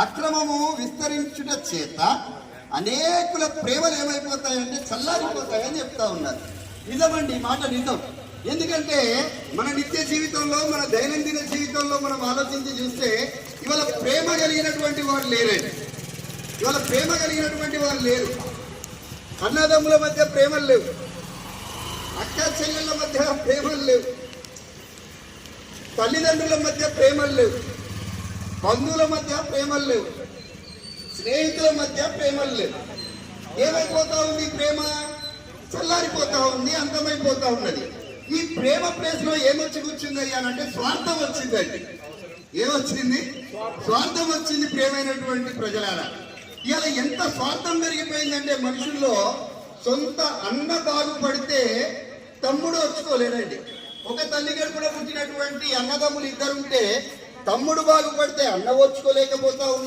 అక్రమము విస్తరించుట చేత అనేకుల ప్రేమలు ఏమైపోతాయంటే చల్లారిపోతాయని చెప్తా ఉన్నారు. నిజమండి, మాట నిజం. ఎందుకంటే మన నిత్య జీవితంలో, మన దైనందిన జీవితంలో మనం ఆలోచించి చూస్తే ఇవాళ ప్రేమ కలిగినటువంటి వారు లేరండి. ఇవాళ ప్రేమ కలిగినటువంటి వారు లేరు. అన్నదమ్ముల మధ్య ప్రేమలు లేవు, అక్క చెల్లెళ్ళ మధ్య ప్రేమలు లేవు, తల్లిదండ్రుల మధ్య ప్రేమలు లేవు, బంధువుల మధ్య ప్రేమలు లేవు, స్నేహితుల మధ్య ప్రేమలు లేవు. ఏమైపోతా ఉంది? ప్రేమ చల్లారిపోతా ఉంది, అంతమైపోతా ఉన్నది. ఈ ప్రేమ ప్లేస్ లో ఏమొచ్చి కూర్చుంది అయ్యానంటే స్వార్థం వచ్చిందండి. ఏమొచ్చింది? స్వార్థం వచ్చింది. ప్రేమైనటువంటి ప్రజలారా, ఇవాళ ఎంత స్వార్థం పెరిగిపోయిందంటే మనుషుల్లో, సొంత అన్న బాగుపడితే తమ్ముడు వచ్చుకోలేదండి. ఒక తల్లి గడుపున పుట్టినటువంటి అన్నదమ్ములు ఇద్దరు ఉంటే తమ్ముడు బాగుపడితే అన్న వచ్చుకోలేకపోతా ఉన్నారు.